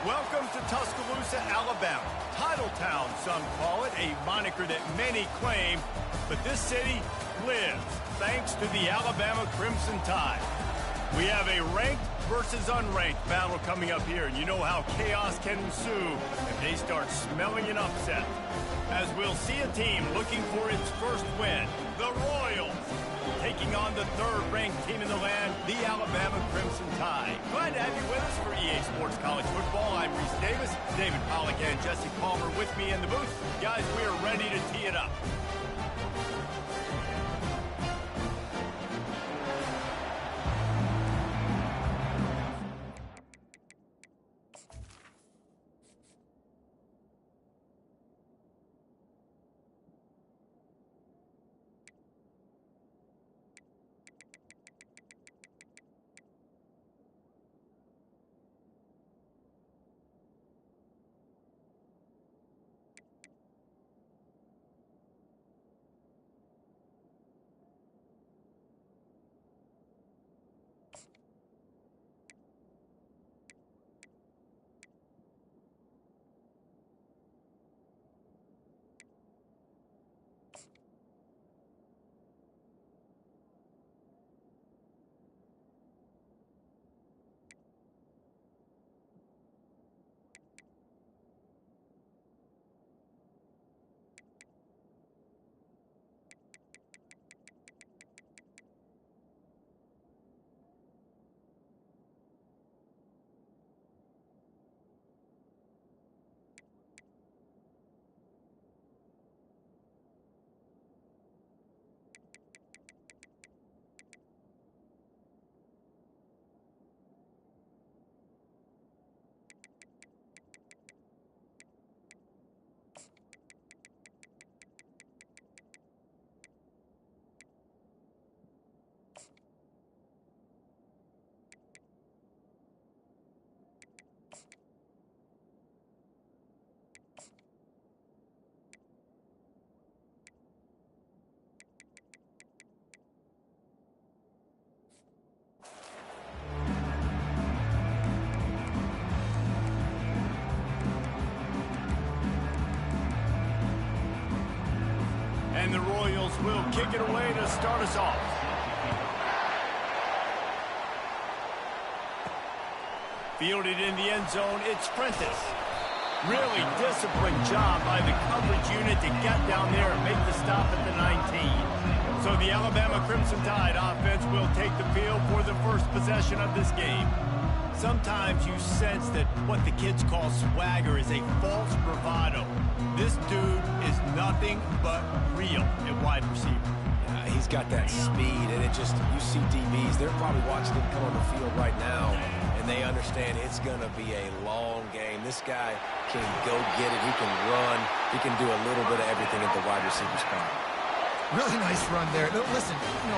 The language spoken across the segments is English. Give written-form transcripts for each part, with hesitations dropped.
Welcome to Tuscaloosa, Alabama. Title Town, some call it, a moniker that many claim, but this city lives thanks to the Alabama Crimson Tide. We have a ranked versus unranked battle coming up here, and you know how chaos can ensue if they start smelling an upset. As we'll see a team looking for its first win, the Royals, taking on the third-ranked team in the land, the Alabama Crimson Tide. Glad to have you with us for EA Sports College Football. I'm Reese Davis, David Pollack and Jesse Palmer with me in the booth. Guys, we are ready to tee it up. And the Royals will kick it away to start us off. Fielded in the end zone, it's Prentice. Really disciplined job by the coverage unit to get down there and make the stop at the 19. So the Alabama Crimson Tide offense will take the field for the first possession of this game. Sometimes you sense that what the kids call swagger is a false bravado. This dude is nothing but real at wide receiver. He's got that speed, and you see DBs, they're probably watching him come on the field right now, and they understand it's going to be a long game. This guy can go get it. He can run. He can do a little bit of everything at the wide receiver spot. Really nice run there. Listen,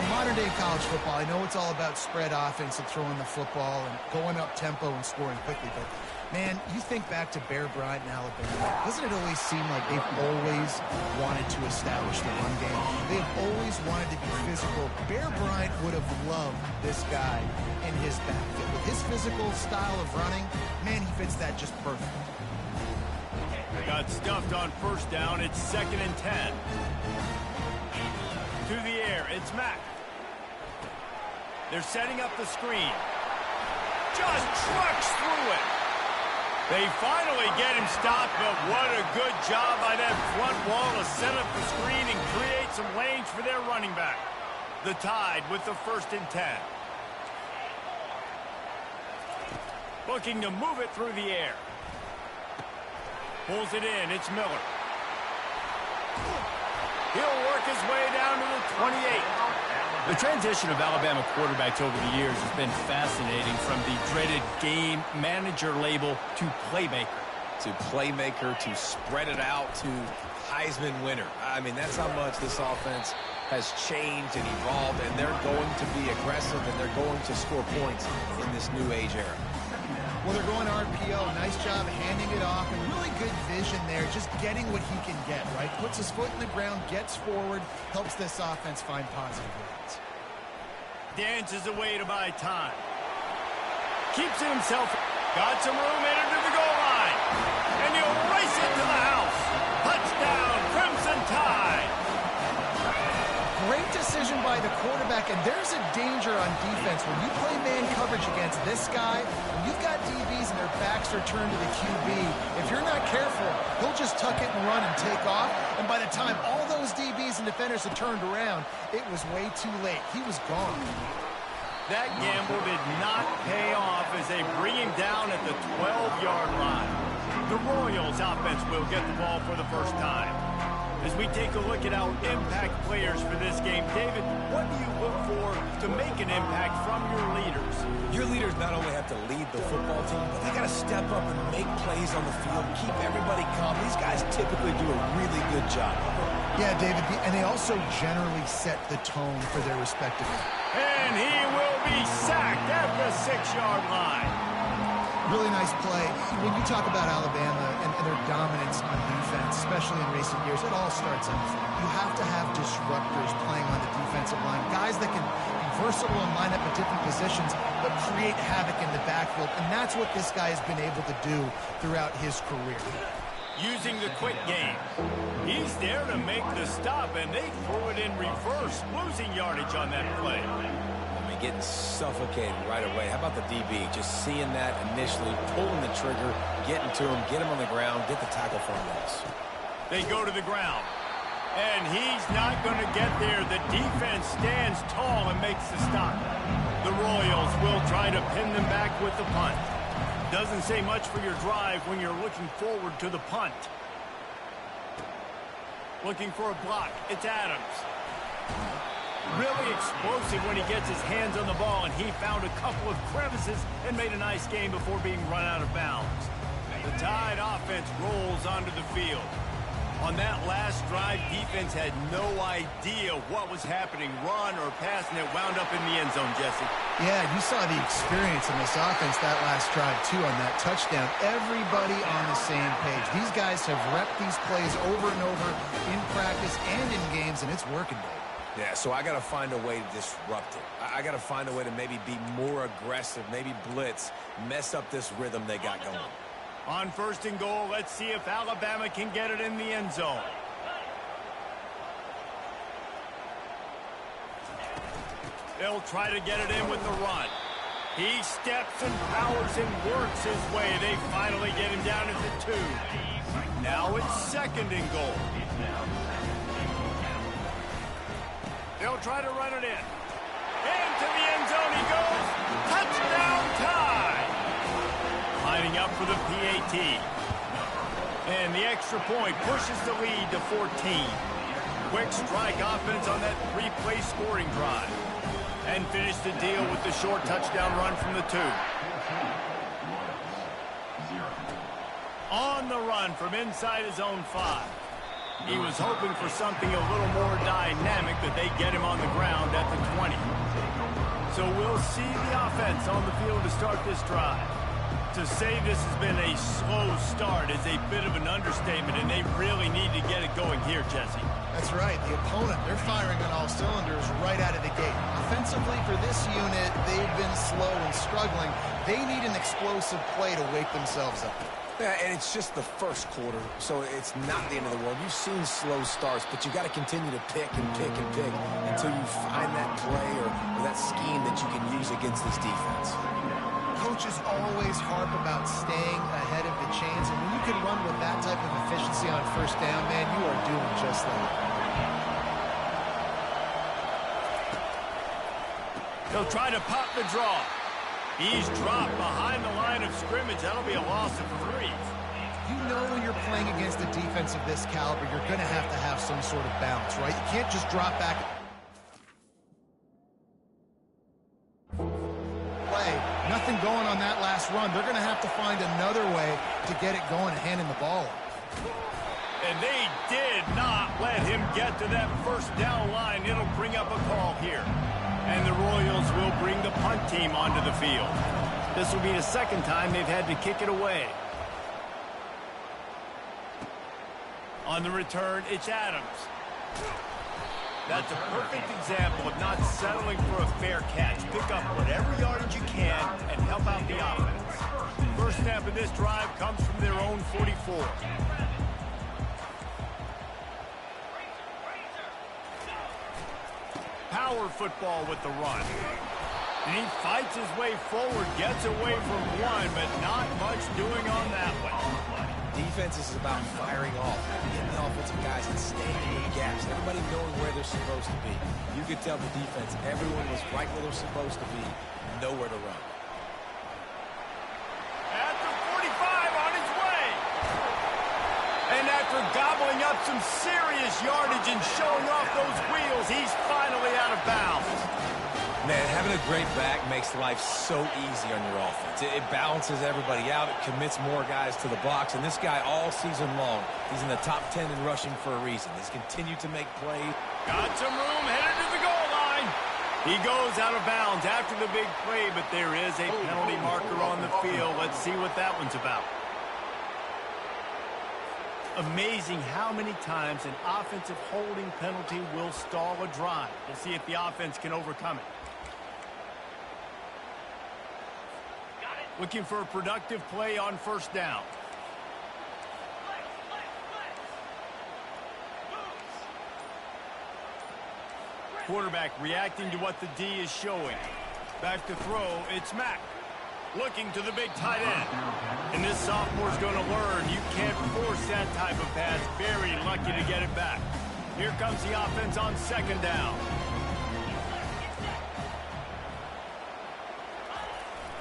modern-day college football, I know it's all about spread offense and throwing the football and going up tempo and scoring quickly, but, man, you think back to Bear Bryant in Alabama, doesn't it always seem like they've always wanted to establish the run game? They've always wanted to be physical. Bear Bryant would have loved this guy in his backfield. With his physical style of running, man, he fits that just perfect. Got stuffed on first down. It's 2nd and 10. To the air, it's Mack. They're setting up the screen. Just trucks through it. They finally get him stopped, but what a good job by that front wall to set up the screen and create some lanes for their running back. The Tide with the 1st and 10. Looking to move it through the air. Pulls it in, it's Miller. He'll work his way down to the 28. The transition of Alabama quarterbacks over the years has been fascinating, from the dreaded game manager label to playmaker. To playmaker, to spread it out, to Heisman winner. I mean, that's how much this offense has changed and evolved, and they're going to be aggressive, and they're going to score points in this new age era. Well, they're going RPO. Nice job handing it off, and really good vision there, just getting what he can get, right? Puts his foot in the ground, gets forward, helps this offense find positive yards. Dances away to buy time. Keeps it himself. Got some room, headed to the goal line. and you'll race it to the house. Touchdown, Crimson Tide. Great decision by the quarterback, and there's a danger on defense. When you play man coverage against this guy, when you've got DBs and their backs are turned to the QB, if you're not careful, he'll just tuck it and run and take off, and by the time all those DBs and defenders had turned around, it was way too late. He was gone. That gamble did not pay off as they bring him down at the 12-yard line. The Royals offense will get the ball for the first time. As we take a look at our impact players for this game, David, what do you look for to make an impact from your leaders? Your leaders not only have to lead the football team, but they got to step up and make plays on the field, keep everybody calm. These guys typically do a really good job. Yeah, David, and they also generally set the tone for their respective. And he will be sacked at the 6-yard line. Really nice play. When you talk about Alabama and their dominance on defense, especially in recent years, it all starts up front. You have to have disruptors playing on the defensive line, guys that can be versatile and line up at different positions, but create havoc in the backfield, and that's what this guy has been able to do throughout his career. Using the quick game. He's there to make the stop, and they threw it in reverse, losing yardage on that play. Getting suffocated right away. How about the DB? Just seeing that initially, pulling the trigger, getting to him, get him on the ground, get the tackle for a loss. They go to the ground, and he's not going to get there. The defense stands tall and makes the stop. The Royals will try to pin them back with the punt. Doesn't say much for your drive when you're looking forward to the punt. Looking for a block. It's Adams. Really explosive when he gets his hands on the ball, and he found a couple of crevices and made a nice game before being run out of bounds. The Tide offense rolls onto the field. On that last drive, defense had no idea what was happening, run or pass, and it wound up in the end zone, Jesse. Yeah, you saw the experience in this offense that last drive, too, on that touchdown. Everybody on the same page. These guys have repped these plays over and over in practice and in games, and it's working, Dave. Yeah, so I got to find a way to disrupt it. I got to find a way to maybe be more aggressive, maybe blitz, mess up this rhythm they got going. On 1st and goal, let's see if Alabama can get it in the end zone. They'll try to get it in with the run. He steps and powers and works his way. They finally get him down at the 2. Now it's 2nd and goal. They'll try to run it in. Into the end zone he goes. Touchdown Tide. Lining up for the PAT. And the extra point pushes the lead to 14. Quick strike offense on that 3-play scoring drive. And finish the deal with the short touchdown run from the 2. On the run from inside his own 5. He was hoping for something a little more dynamic, but they get him on the ground at the 20. So we'll see the offense on the field to start this drive. To say this has been a slow start is a bit of an understatement, and they really need to get it going here, Jesse. That's right. The opponent, they're firing on all cylinders right out of the gate. Offensively, for this unit, they've been slow and struggling. They need an explosive play to wake themselves up. Yeah, and it's just the first quarter, so it's not the end of the world. You've seen slow starts, but you got to continue to pick and pick and pick until you find that play or that scheme that you can use against this defense. Coaches always harp about staying ahead of the chains, and when you can run with that type of efficiency on 1st down, man, you are doing just that. They'll try to pop the draw. He's dropped behind the line of scrimmage. That'll be a loss of 3. You know when you're playing against a defense of this caliber, you're going to have some sort of balance, right? You can't just drop back. Play. Nothing going on that last run. They're going to have to find another way to get it going and handing the ball off. And they did not let him get to that 1st down line. It'll bring up a call here. And the Royals will bring the punt team onto the field. This will be the 2nd time they've had to kick it away. On the return, it's Adams. That's a perfect example of not settling for a fair catch. Pick up whatever yardage you can and help out the offense. first snap of this drive comes from their own 44. Power football with the run. And he fights his way forward, gets away from one, but not much doing on that one. Defense is about firing off, getting the offensive guys and staying in the gaps, everybody knowing where they're supposed to be. You could tell the defense, everyone was right where they're supposed to be, nowhere to run. At the 45 on his way. And after gobbling up some serious yardage and showing off those wheels, he's finally out of bounds. Man, having a great back makes life so easy on your offense. It balances everybody out. It commits more guys to the box. And this guy all season long, he's in the top 10 in rushing for a reason. He's continued to make plays. Got some room, headed to the goal line. He goes out of bounds after the big play, but there is a penalty marker on the field. Let's see what that one's about. Amazing how many times an offensive holding penalty will stall a drive. We'll see if the offense can overcome it. Looking for a productive play on first down. Quarterback reacting to what the D is showing. Back to throw, it's Mack. Looking to the big tight end. And this sophomore's going to learn you can't force that type of pass. Very lucky to get it back. Here comes the offense on second down.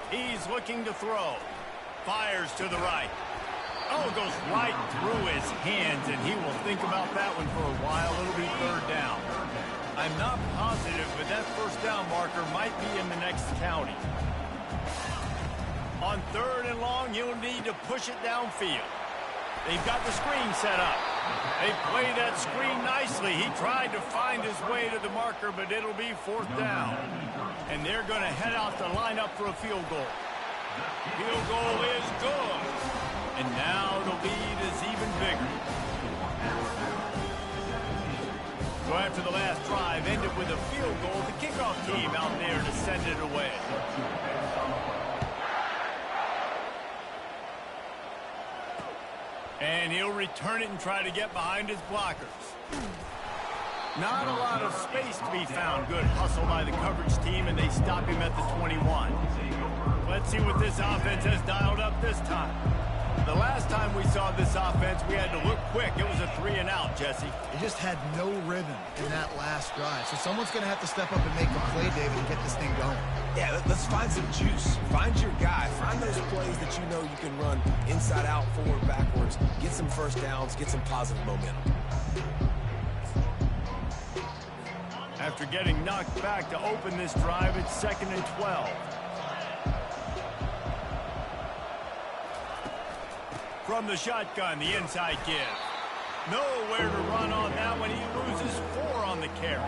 He's looking to throw. Fires to the right. Oh, goes right through his hands, and he will think about that one for a while. It'll be third down. I'm not positive, but that first down marker might be in the next county. On third and long, you'll need to push it downfield. They've got the screen set up. They play that screen nicely. He tried to find his way to the marker, but it'll be fourth down. And they're going to head out to line up for a field goal. Field goal is good. And now the lead is even bigger. So after the last drive ended with a field goal, the kickoff team out there to send it away. And he'll return it and try to get behind his blockers. Not a lot of space to be found. Good hustle by the coverage team, and they stop him at the 21. Let's see what this offense has dialed up this time. The last time we saw this offense, we had to look quick. It was a 3-and-out, Jesse. It just had no rhythm in that last drive. So someone's going to have to step up and make a play, David, and get this thing going. Yeah, let's find some juice. Find your guy. Find those plays that you know you can run inside out, forward, backwards. Get some first downs. Get some positive momentum. After getting knocked back to open this drive, it's 2nd and 12. From the shotgun, the inside give. Nowhere to run on that one. He loses 4 on the carry.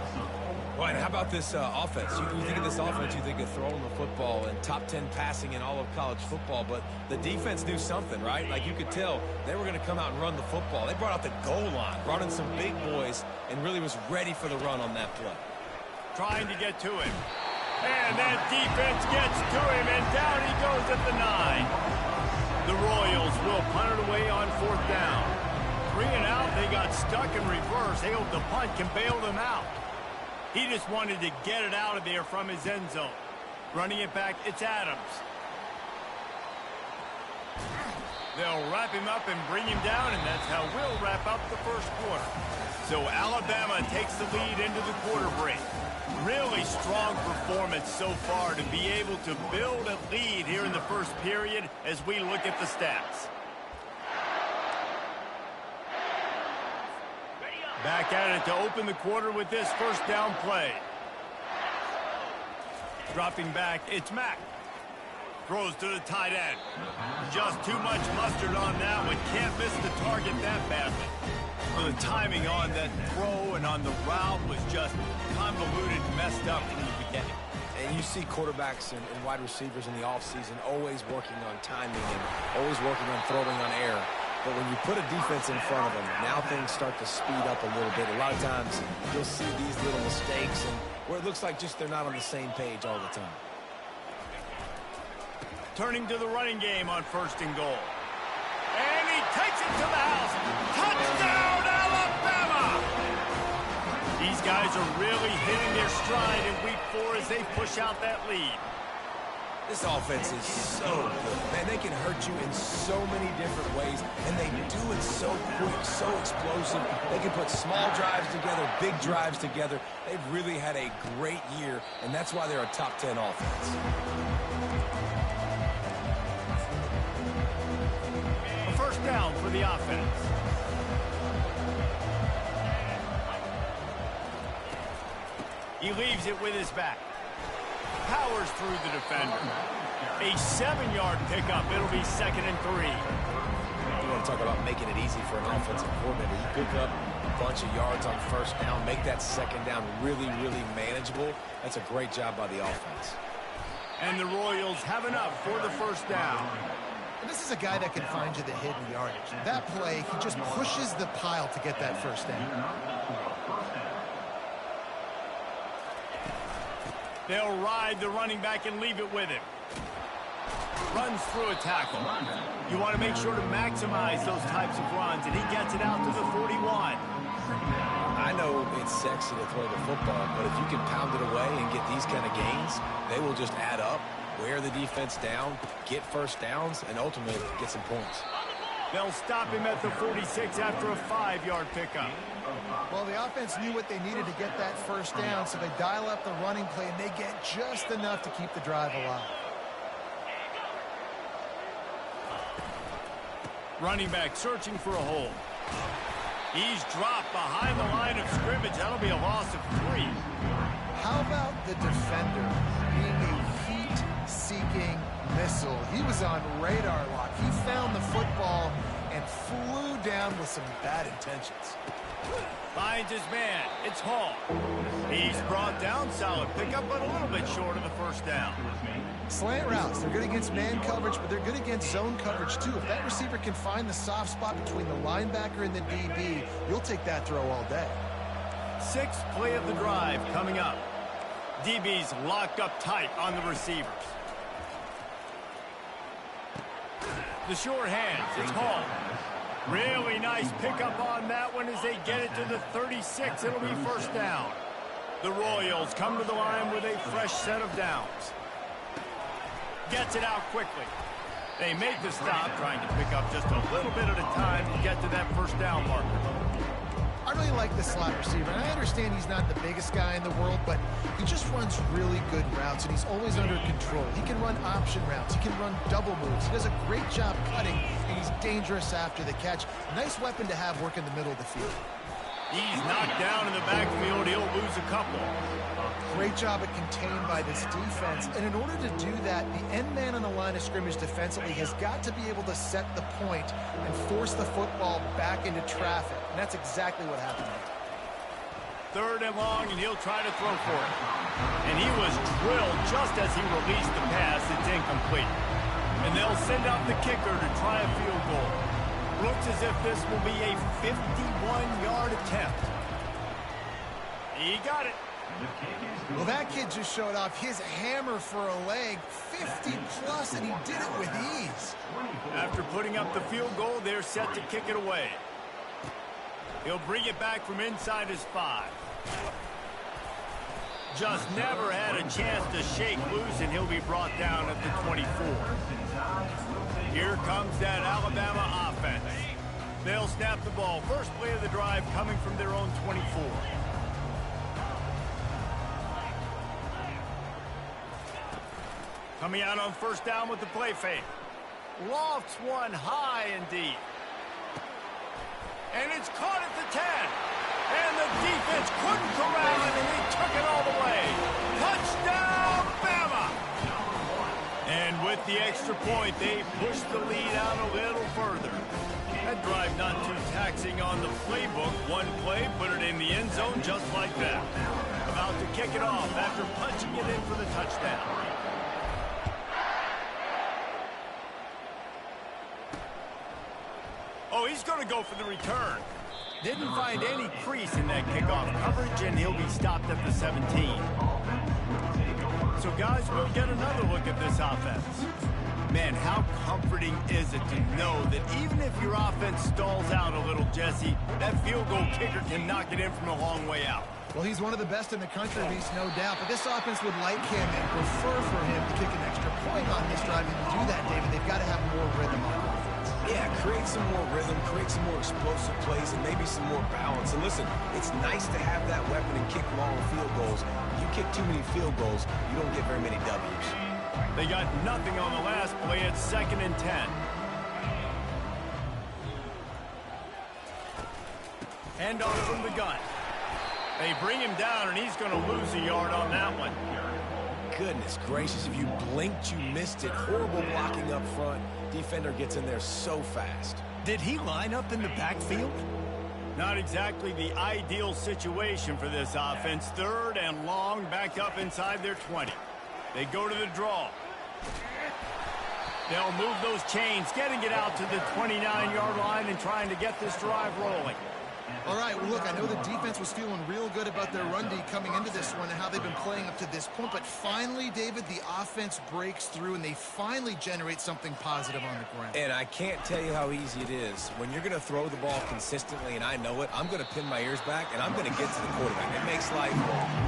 Well, and how about this offense? You think of this offense, you think of throwing the football and top 10 passing in all of college football, but the defense knew something, right? Like you could tell they were going to come out and run the football. They brought out the goal line, brought in some big boys, and really was ready for the run on that play. Trying to get to him. And that defense gets to him, and down he goes at the 9. The Royals will punt it away on 4th down. 3-and-out, they got stuck in reverse. They hope the punt can bail them out. He just wanted to get it out of there from his end zone. Running it back, it's Adams. They'll wrap him up and bring him down, and that's how we'll wrap up the first quarter. So Alabama takes the lead into the quarter break. Really strong performance so far to be able to build a lead here in the first period as we look at the stats. Back at it to open the quarter with this first down play. Dropping back, it's Mack. Throws to the tight end. Just too much mustard on that one. Can't miss the target that badly. The timing on that throw and on the route was just convoluted, messed up from the beginning. And you see quarterbacks and wide receivers in the offseason always working on timing and always working on throwing on air. But when you put a defense in front of them, now things start to speed up a little bit. A lot of times you'll see these little mistakes and where it looks like just they're not on the same page all the time. turning to the running game on 1st and goal. And he takes it to the house. Touchdown, Alabama! These guys are really hitting their stride in week 4 as they push out that lead. This offense is so good. Man, they can hurt you in so many different ways, and they do it so quick, so explosive. They can put small drives together, big drives together. They've really had a great year, and that's why they're a top 10 offense. A 1st down for the offense. He leaves it with his back. Powers through the defender. A 7-yard pickup. It'll be 2nd and 3. You want to talk about making it easy for an offensive coordinator. You pick up a bunch of yards on 1st down, make that 2nd down really, really manageable. That's a great job by the offense. And the Royals have enough for the 1st down. And this is a guy that can find you the hidden yardage. That play, he just pushes the pile to get that 1st down. They'll ride the running back and leave it with him. Runs through a tackle. You want to make sure to maximize those types of runs, and he gets it out to the 41. I know it's sexy to throw the football, but if you can pound it away and get these kind of gains, they will just add up, wear the defense down, get 1st downs, and ultimately get some points. They'll stop him at the 46 after a 5-yard pickup. Well, the offense knew what they needed to get that 1st down, so they dial up the running play, and they get just enough to keep the drive alive. Running back searching for a hole. He's dropped behind the line of scrimmage. That'll be a loss of 3. How about the defender being a heat-seeking missile? He was on radar lock. He found the football and flew down with some bad intentions. Finds his man. It's Hall. He's brought down. Solid pickup, but a little bit short of the 1st down. Slant routes. They're good against man coverage, but they're good against zone coverage, too. If that receiver can find the soft spot between the linebacker and the DB, you'll take that throw all day. 6th play of the drive coming up. DB's locked up tight on the receivers. The short hands. It's Hall. Really nice pickup on that one as they get it to the 36. It'll be 1st down. The Royals come to the line with a fresh set of downs. Gets it out quickly. They make the stop, trying to pick up just a little bit at a time to get to that 1st down marker. I really like this slot receiver, and I understand he's not the biggest guy in the world, but he just runs really good routes, and he's always under control. He can run option routes. He can run double moves. He does a great job cutting, and he's dangerous after the catch. Nice weapon to have work in the middle of the field. He's knocked down in the backfield. He'll lose a couple. Great job at contained by this defense, and in order to do that, the end man on the line of scrimmage defensively has got to be able to set the point and force the football back into traffic, and that's exactly what happened here. 3rd and long, and he'll try to throw for it. And he was drilled just as he released the pass. It's incomplete. And they'll send out the kicker to try a field goal. Looks as if this will be a 51-yard attempt. He got it. Well, that kid just showed off his hammer for a leg, 50-plus, and he did it with ease. After putting up the field goal, they're set to kick it away. He'll bring it back from inside his 5. Just never had a chance to shake loose, and he'll be brought down at the 24. Here comes that Alabama offense. They'll snap the ball. 1st play of the drive coming from their own 24. Coming out on 1st down with the play fake. Lofts one high and deep. And it's caught at the 10. And the defense couldn't corral it, and they took it all the way. Touchdown, Bama! And with the extra point, they pushed the lead out a little further. That drive not too taxing on the playbook. One play, put it in the end zone just like that. About to kick it off after punching it in for the touchdown. Oh, he's going to go for the return. Didn't find any crease in that kickoff coverage, and he'll be stopped at the 17. So, guys, we'll get another look at this offense. Man, how comforting is it to know that even if your offense stalls out a little, Jesse, that field goal kicker can knock it in from a long way out. Well, he's one of the best in the country, Reese, no doubt. But this offense would like him and prefer for him to kick an extra point on this drive. And to do that, David, they've got to have more rhythm on offense. Yeah, create some more rhythm, create some more explosive plays, and maybe some more balance. And listen, it's nice to have that weapon and kick long field goals. You kick too many field goals, you don't get very many W's. They got nothing on the last play. It's 2nd and 10. Hand off from the gun. They bring him down, and he's going to lose a yard on that one. Goodness gracious, if you blinked, you missed it. Horrible blocking up front. Defender gets in there so fast. Did he line up in the backfield? Not exactly the ideal situation for this offense. 3rd and long, back up inside their 20. They go to the draw. They'll move those chains, getting it out to the 29-yard line and trying to get this drive rolling. All right, well, look, I know the defense was feeling real good about their run D coming into this one and how they've been playing up to this point. But finally, David, the offense breaks through and they finally generate something positive on the ground. And I can't tell you how easy it is. When you're going to throw the ball consistently, and I know it, I'm going to pin my ears back, and I'm going to get to the quarterback. It makes life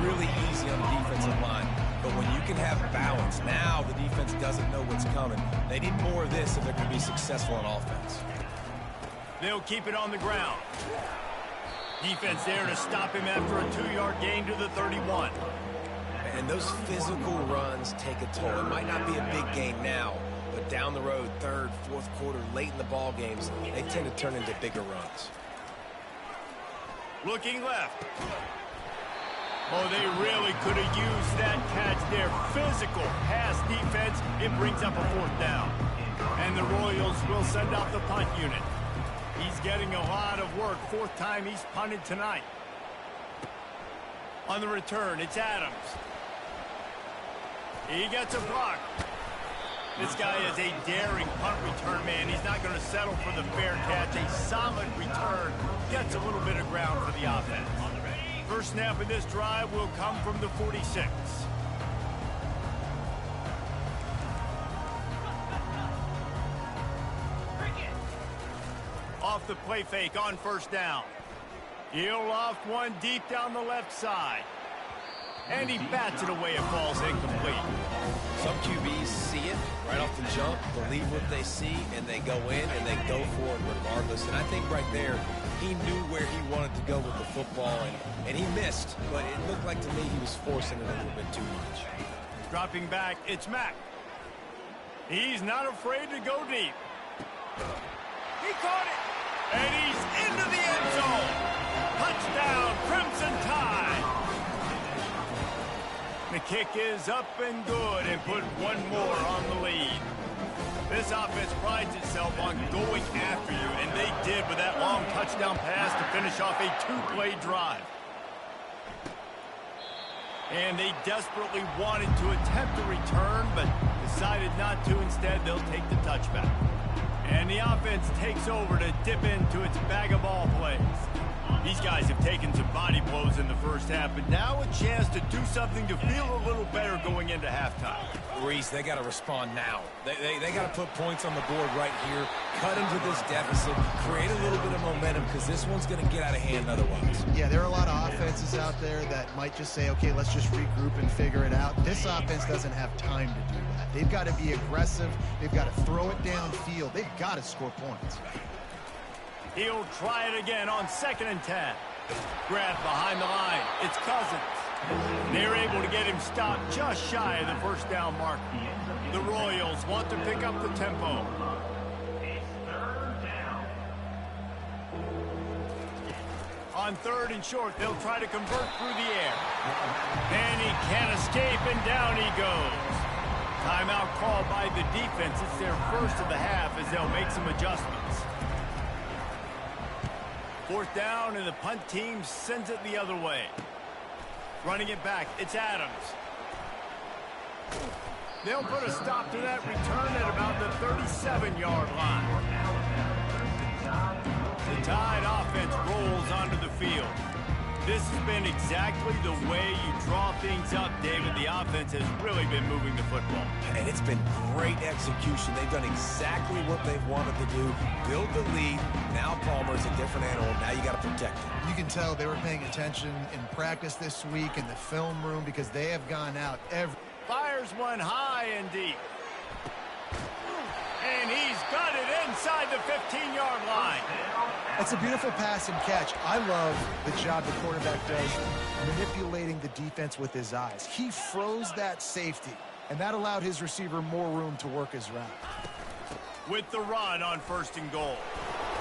really easy on the defensive line. But when you can have balance, now the defense doesn't know what's coming. They need more of this if they're going to be successful on offense. They'll keep it on the ground. Defense there to stop him after a 2-yard gain to the 31. And those physical runs take a toll. It might not be a big gain now, but down the road, 3rd, 4th quarter, late in the ball games, they tend to turn into bigger runs. Looking left. Oh, they really could have used that catch there. Physical pass defense. It brings up a 4th down. And the Royals will send out the punt unit. He's getting a lot of work. 4th time he's punted tonight. On the return, it's Adams. He gets a block. This guy is a daring punt return man. He's not going to settle for the fair catch. A solid return. Gets a little bit of ground for the offense. First snap of this drive will come from the 46. Off the play fake on 1st down. He'll loft one deep down the left side. And he bats it away. It falls incomplete. Some QBs see it right off the jump, believe what they see, and they go in and they go for it regardless. And I think right there, he knew where he wanted to go with the football, and he missed. But it looked like to me he was forcing it a little bit too much. Dropping back, it's Mack. He's not afraid to go deep. He caught it. And he's into the end zone. Touchdown, Crimson Tide. The kick is up and good and put one more on the lead. This offense prides itself on going after you, and they did with that long touchdown pass to finish off a 2-play drive. And they desperately wanted to attempt a return, but decided not to. Instead, they'll take the touchback. And the offense takes over to dip into its bag of ball plays. These guys have taken some body blows in the first half, but now a chance to do something to feel a little better going into halftime. Reese, they got to respond now. They got to put points on the board right here, cut into this deficit, create a little bit of momentum, because this one's going to get out of hand otherwise. Yeah, there are a lot of offenses out there that might just say, okay, let's just regroup and figure it out. This offense doesn't have time to do that. They've got to be aggressive. They've got to throw it downfield. They've got to score points. He'll try it again on 2nd and 10. Grabbed behind the line. It's Cousins. They're able to get him stopped just shy of the 1st down mark. The Royals want to pick up the tempo. On 3rd and short, they'll try to convert through the air. And he can't escape, and down he goes. Timeout called by the defense. It's their first of the half as they'll make some adjustments. 4th down, and the punt team sends it the other way. Running it back, it's Adams. They'll put a stop to that return at about the 37-yard line. The Tide offense rolls onto the field. This has been exactly the way you draw things up, David. The offense has really been moving the football. And it's been great execution. They've done exactly what they've wanted to do. Build the lead. Now Palmer's a different animal. Now you got to protect him. You can tell they were paying attention in practice this week in the film room because they have gone out every... Fires one high and deep. And he's got it inside the 15-yard line. That's a beautiful pass and catch. I love the job the quarterback does manipulating the defense with his eyes. He froze that safety, and that allowed his receiver more room to work his route. With the run on 1st and goal.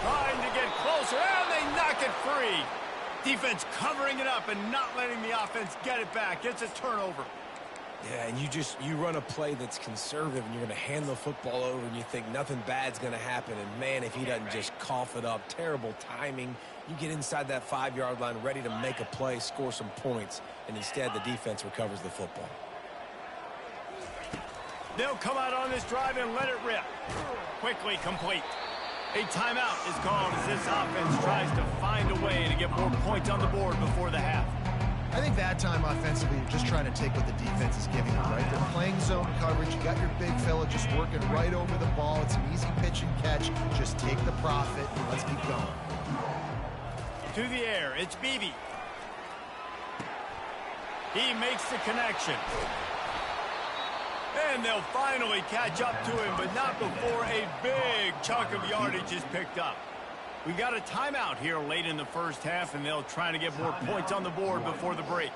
Trying to get closer, and they knock it free. Defense covering it up and not letting the offense get it back. It's a turnover. Yeah, and you run a play that's conservative, and you're going to hand the football over, and you think nothing bad's going to happen. And, man, if he doesn't just cough it up, terrible timing. You get inside that 5-yard line ready to make a play, score some points, and instead the defense recovers the football. They'll come out on this drive and let it rip. Quickly complete. A timeout is called as this offense tries to find a way to get more points on the board before the half. I think that time offensively, you're just trying to take what the defense is giving you, right? They're playing zone coverage. You got your big fella just working right over the ball. It's an easy pitch and catch. Just take the profit and let's keep going. To the air, it's Beebe. He makes the connection. And they'll finally catch up to him, but not before a big chunk of yardage is picked up. We got a timeout here late in the first half, and they'll try to get more points on the board before the break.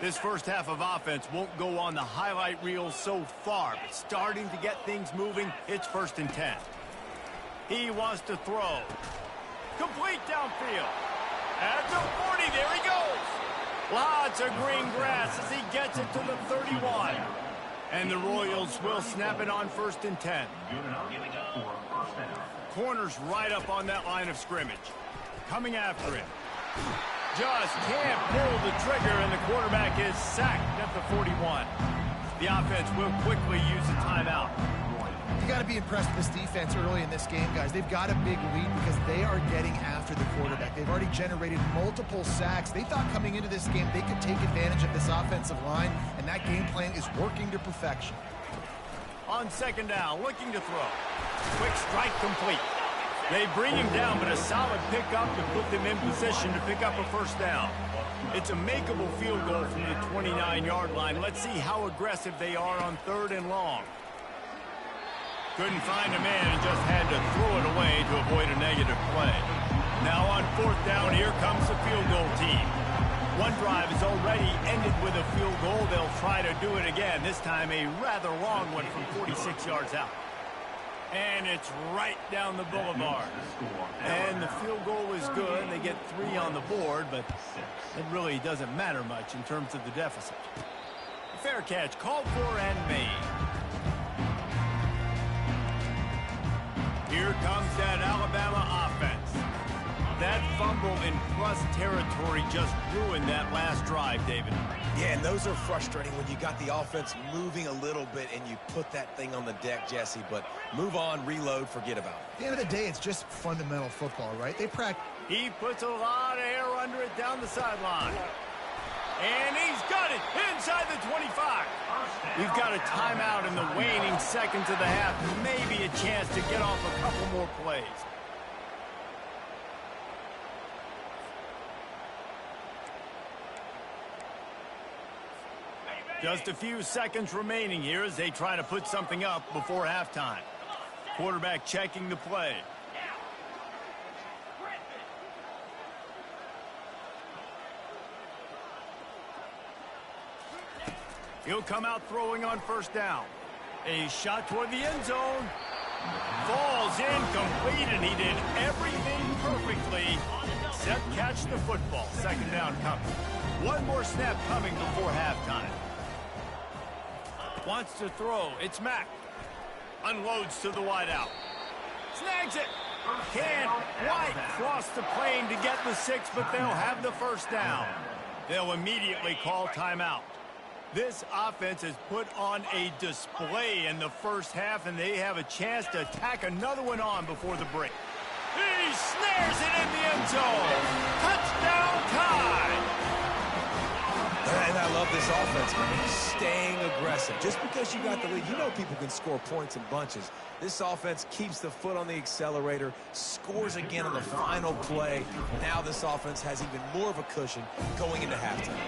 This first half of offense won't go on the highlight reel so far, but starting to get things moving, it's 1st and 10. He wants to throw. Complete downfield. At the 40, there he goes. Lots of green grass as he gets it to the 31. And the Royals will snap it on 1st and 10. Corners right up on that line of scrimmage. Coming after him. Just can't pull the trigger, and the quarterback is sacked at the 41. The offense will quickly use a timeout. You got to be impressed with this defense early in this game, guys. They've got a big lead because they are getting after the quarterback. They've already generated multiple sacks. They thought coming into this game they could take advantage of this offensive line, and that game plan is working to perfection. On 2nd down, looking to throw. Quick strike complete. They bring him down, but a solid pickup to put them in position to pick up a 1st down. It's a makeable field goal from the 29-yard line. Let's see how aggressive they are on 3rd and long. Couldn't find a man and just had to throw it away to avoid a negative play. Now on 4th down, here comes the field goal team. One drive has already ended with a field goal. They'll try to do it again, this time a rather long one from 46 yards out. And it's right down the boulevard. And the field goal is good. They get 3 on the board, but it really doesn't matter much in terms of the deficit. Fair catch called for and made. Here comes that Alabama offense. That fumble in plus territory just ruined that last drive, David. Yeah, and those are frustrating when you got the offense moving a little bit and you put that thing on the deck, Jesse. But move on, reload, forget about it. At the end of the day, it's just fundamental football, right? They practice. He puts a lot of air under it down the sideline. And he's got it inside the 25. We've got a timeout in the waning seconds of the half. Maybe a chance to get off a couple more plays. Just a few seconds remaining here as they try to put something up before halftime. Quarterback checking the play. He'll come out throwing on 1st down. A shot toward the end zone. Falls incomplete, and he did everything perfectly except catch the football. 2nd down coming. One more snap coming before halftime. Wants to throw. It's Mack. Unloads to the wideout. Snags it. Can't quite cross the plane to get the 6, but they'll have the 1st down. They'll immediately call timeout. This offense has put on a display in the first half, and they have a chance to tack another one on before the break. He snares it in the end zone. Touchdown Tide. And I love this offense, man. Staying aggressive. Just because you got the lead, you know people can score points in bunches. This offense keeps the foot on the accelerator, scores again on the final play. Now this offense has even more of a cushion going into halftime.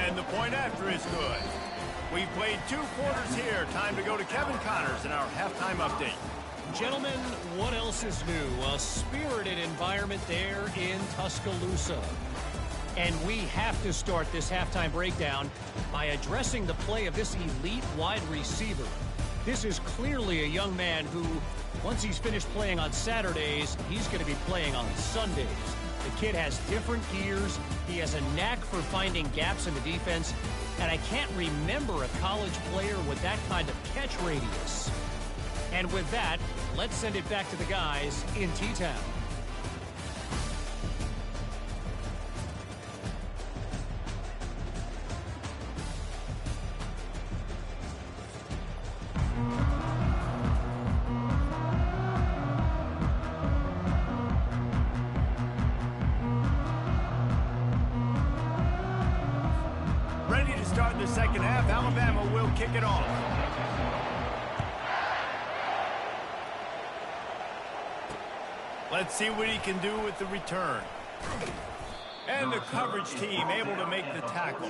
And the point after is good. We've played 2 quarters here. Time to go to Kevin Connors in our halftime update. Gentlemen, what else is new? A spirited environment there in Tuscaloosa. And we have to start this halftime breakdown by addressing the play of this elite wide receiver. This is clearly a young man who, once he's finished playing on Saturdays, he's going to be playing on Sundays. The kid has different gears. He has a knack for finding gaps in the defense. And I can't remember a college player with that kind of catch radius. And with that, let's send it back to the guys in T-Town. Ready to start the second half. Alabama will kick it off. Let's see what he can do with the return. And the coverage team able to make the tackle.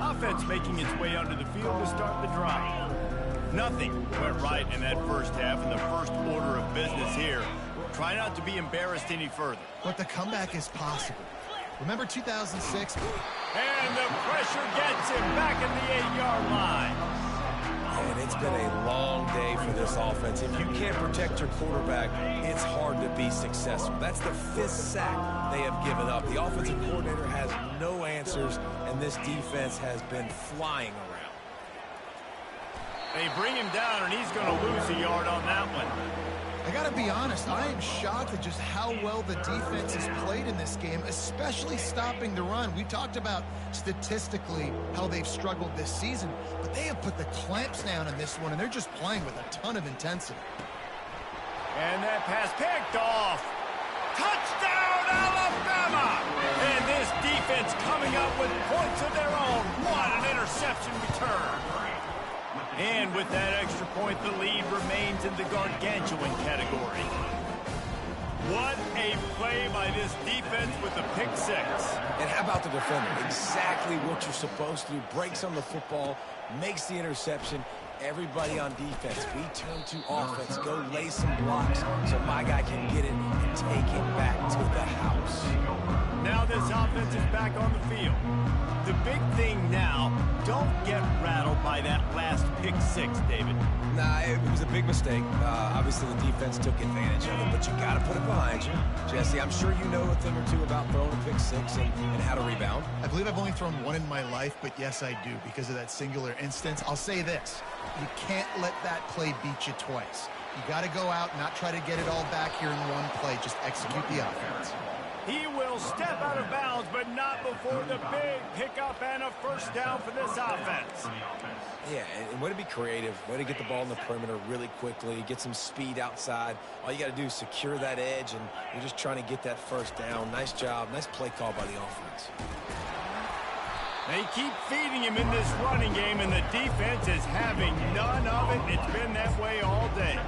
Offense making its way onto the field to start the drive. Nothing went right in that first half, and the first order of business here. Try not to be embarrassed any further. But the comeback is possible. Remember 2006? And the pressure gets him back in the 8-yard line. And it's been a long day for this offense. If you can't protect your quarterback, it's hard to be successful. That's the 5th sack they have given up. The offensive coordinator has no answers, and this defense has been flying around. They bring him down, and he's going to lose a yard on that one. I got to be honest, I am shocked at just how well the defense has played in this game, especially stopping the run. We talked about statistically how they've struggled this season, but they have put the clamps down in this one, and they're just playing with a ton of intensity. And that pass picked off. Touchdown, Alabama! And this defense coming up with points of their own. What an interception return. And with that extra point, the lead remains in the gargantuan category. What a play by this defense with the pick 6. And how about the defender? Exactly what you're supposed to do. Breaks on the football, makes the interception. Everybody on defense, we turn to offense. Go lay some blocks so my guy can get it and take it back to the house. Now this offense is back on the field. The big thing now, don't get rattled by that last pick 6, David. Nah, it was a big mistake. Obviously, the defense took advantage of it, but you got to put it behind you. Jesse, I'm sure you know a thing or two about throwing a pick 6 and how to rebound. I believe I've only thrown one in my life, but yes, I do because of that singular instance. I'll say this. You can't let that play beat you twice. You got to go out, not try to get it all back here in one play. Just execute the offense. He will step out of bounds, but not before the big pickup and a first down for this offense. Yeah, and way to be creative, way to get the ball in the perimeter really quickly, get some speed outside. All you got to do is secure that edge, and you're just trying to get that first down. Nice job, nice play call by the offense. They keep feeding him in this running game, and the defense is having none of it. It's been that way all day.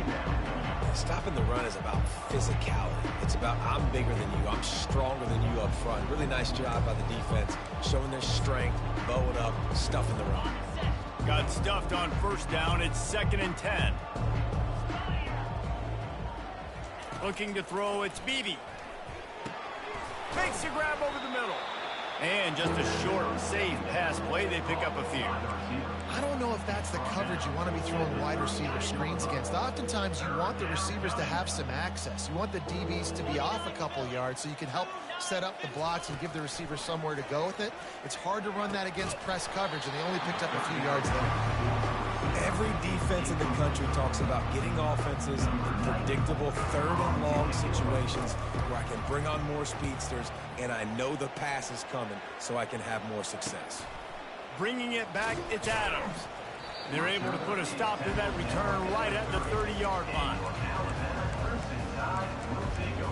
Stopping the run is about physicality. It's about I'm bigger than you, I'm stronger than you up front. Really nice job by the defense, showing their strength, bowing up, stuffing the run. Got stuffed on first down. It's 2nd and 10. Looking to throw, it's Beebe. Makes a grab over the middle. And just a short, safe pass play. They pick up a few. I don't know if that's the coverage you want to be throwing wide receiver screens against. Oftentimes, you want the receivers to have some access. You want the DBs to be off a couple yards so you can help set up the blocks and give the receiver somewhere to go with it. It's hard to run that against press coverage, and they only picked up a few yards there. Every defense in the country talks about getting offenses in predictable 3rd and long situations where I can bring on more speedsters and I know the pass is coming so I can have more success. Bringing it back, it's Adams. They're able to put a stop to that return right at the 30-yard line.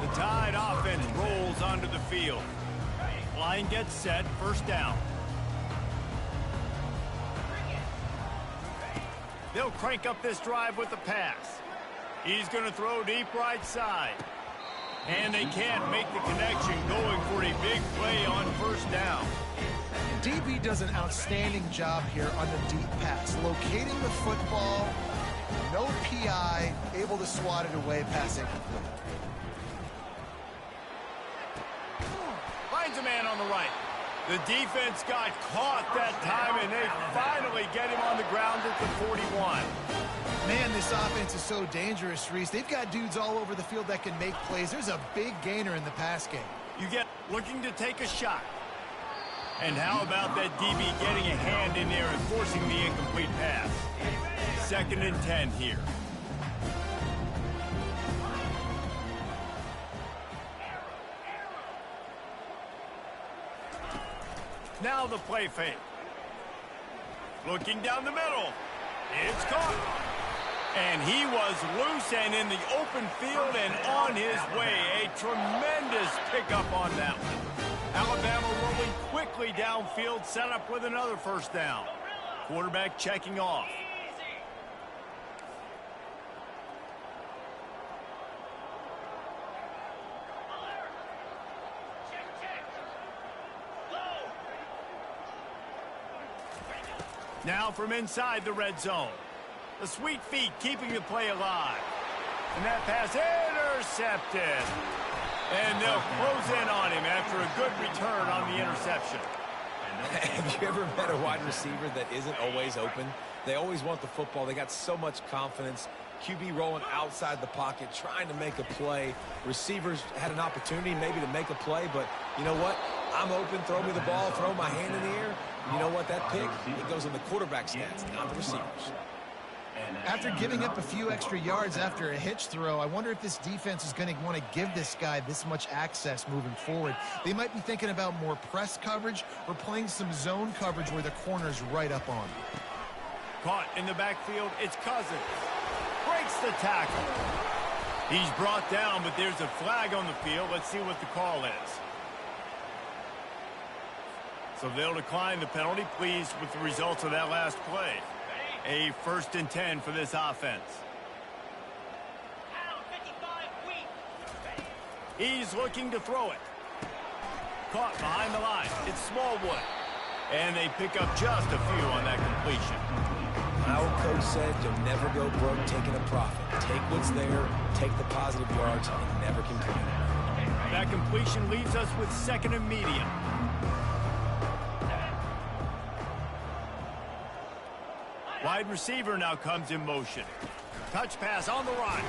The Tide offense rolls onto the field. Line gets set, first down. They'll crank up this drive with the pass. He's going to throw deep right side. And they can't make the connection, going for a big play on first down. DB does an outstanding job here on the deep pass, locating the football, no PI, able to swat it away, pass incomplete. Finds a man on the right. The defense got caught that time, and they finally get him on the ground at the 41. Man, this offense is so dangerous, Reese. They've got dudes all over the field that can make plays. There's a big gainer in the pass game. You get looking to take a shot. And how about that DB getting a hand in there and forcing the incomplete pass? 2nd and 10 here. Now the play fake. Looking down the middle. It's caught. And he was loose and in the open field and on his way. A tremendous pickup on that one. Alabama rolling quickly downfield, set up with another first down. Quarterback checking off. Now from inside the red zone. The sweet feet keeping the play alive. And that pass intercepted. And they'll close in on him after a good return on the interception. Have you ever met a wide receiver that isn't always open? They always want the football. They got so much confidence. QB rolling outside the pocket, trying to make a play. Receivers had an opportunity maybe to make a play, but you know what? I'm open, throw me the ball, throw my hand in the air. You know what? That pick, it goes in the quarterback stats, not the receivers. After giving up a few extra yards after a hitch throw, I wonder if this defense is going to want to give this guy this much access moving forward. They might be thinking about more press coverage or playing some zone coverage where the corner's right up on. Caught in the backfield, it's Cousins. Breaks the tackle. He's brought down, but there's a flag on the field. Let's see what the call is. So they'll decline the penalty, pleased with the results of that last play. A 1st and 10 for this offense. He's looking to throw it. Caught behind the line. It's Smallwood. And they pick up just a few on that completion. My old coach said you'll never go broke taking a profit. Take what's there, take the positive yards, and never complain. That completion leaves us with 2nd and medium. Wide receiver now comes in motion. Touch pass on the run.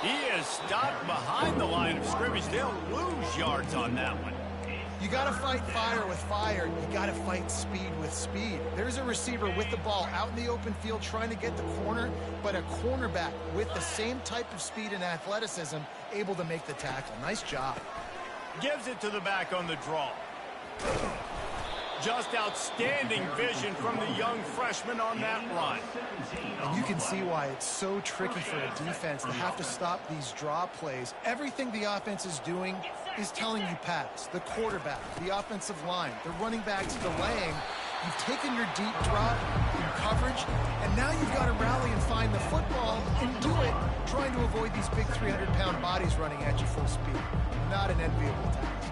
He is stopped behind the line of scrimmage. They'll lose yards on that one. You got to fight fire with fire. You got to fight speed with speed. There's a receiver with the ball out in the open field trying to get the corner, but a cornerback with the same type of speed and athleticism able to make the tackle. Nice job. Gives it to the back on the draw. Just outstanding vision from the young freshman on that run. And you can see why it's so tricky for a defense to have to stop these draw plays. Everything the offense is doing is telling you pass. The quarterback, the offensive line, the running backs delaying. You've taken your deep drop in coverage, and now you've got to rally and find the football and do it, trying to avoid these big 300-pound bodies running at you full speed. Not an enviable task.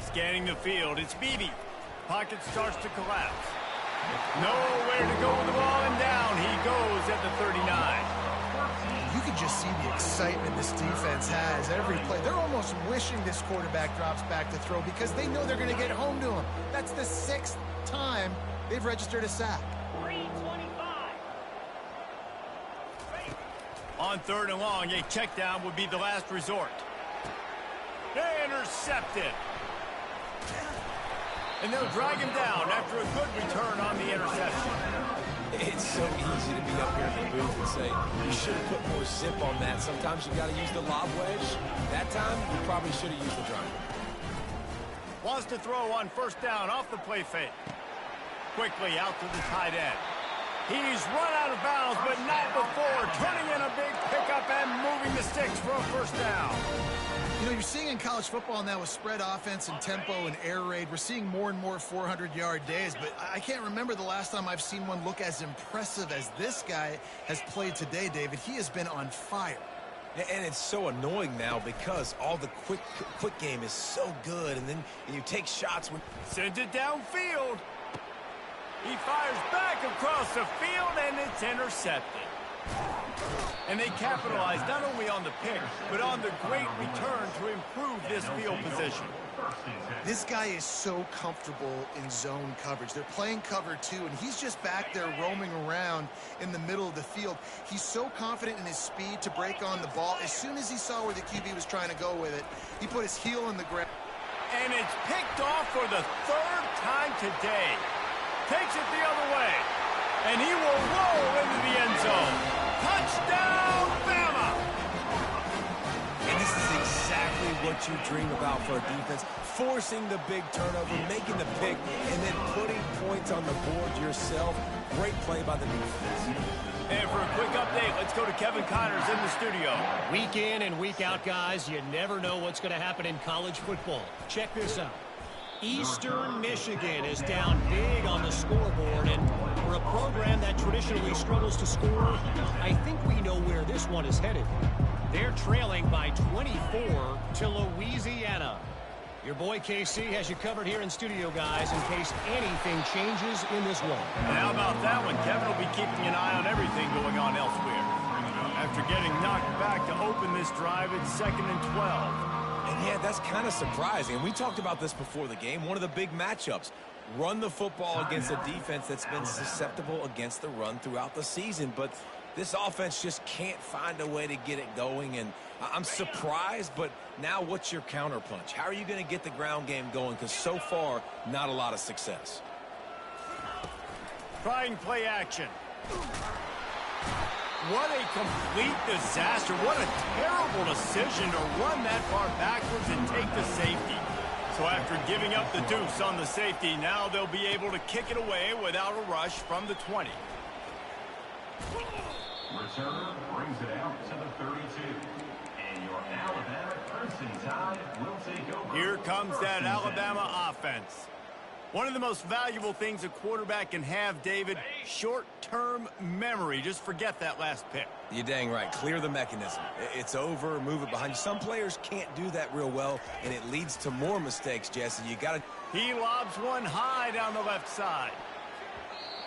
Scanning the field, it's Beebe. Pocket starts to collapse. Nowhere to go with the ball, and down he goes at the 39. You can just see the excitement this defense has every play. They're almost wishing this quarterback drops back to throw because they know they're going to get home to him. That's the 6th time they've registered a sack. On 3rd and long, a check down would be the last resort. Intercepted. And they'll drag him down after a good return on the interception. It's so easy to be up here in the booth and say, you should have put more zip on that. Sometimes you got to use the lob wedge. That time, you probably should have used the driver. Wants to throw on 1st down off the play fake. quickly out to the tight end. He's run out of bounds, but not before turning in a big pickup and moving the sticks for a first down. You know, you're seeing in college football now with spread offense and tempo and air raid, we're seeing more and more 400-yard days, but I can't remember the last time I've seen one look as impressive as this guy has played today, David. He has been on fire. And it's so annoying now because all the quick game is so good, and then you take shots when... Sends it downfield. He fires back across the field, and it's intercepted. And they capitalize not only on the pick, but on the great return to improve this field position. This guy is so comfortable in zone coverage. They're playing cover two, and he's just back there roaming around in the middle of the field. He's so confident in his speed to break on the ball. As soon as he saw where the QB was trying to go with it, he put his heel in the ground. And it's picked off for the third time today. Takes it the other way. And he will roll into the end zone. Touchdown, Bama! And this is exactly what you dream about for a defense. Forcing the big turnover, making the pick, and then putting points on the board yourself. Great play by the defense. And for a quick update, let's go to Kevin Connors in the studio. Week in and week out, guys, you never know what's going to happen in college football. Check this out. Eastern Michigan is down big on the scoreboard, and for a program that traditionally struggles to score, I think we know where this one is headed. They're trailing by 24 to Louisiana. Your boy KC has you covered here in studio, guys, in case anything changes in this one. And how about that one? Kevin will be keeping an eye on everything going on elsewhere. After getting knocked back to open this drive, it's 2nd and 12. And yeah, that's kind of surprising. And we talked about this before the game. One of the big matchups. Run the football against a defense that's been susceptible against the run throughout the season. But this offense just can't find a way to get it going. And I'm surprised, but now what's your counterpunch? How are you going to get the ground game going? Because so far, not a lot of success. Trying play action. What a complete disaster. What a terrible decision to run that far backwards and take the safety. So after giving up the deuce on the safety, now they'll be able to kick it away without a rush from the 20. Returner brings it out to the 32. And your Alabama Crimson Tide will take over. Here comes that Alabama offense. One of the most valuable things a quarterback can have, David, short-term memory. Just forget that last pick. You're dang right. Clear the mechanism. It's over. Move it behind you. Some players can't do that real well, and it leads to more mistakes, Jesse. You got to... He lobs one high down the left side.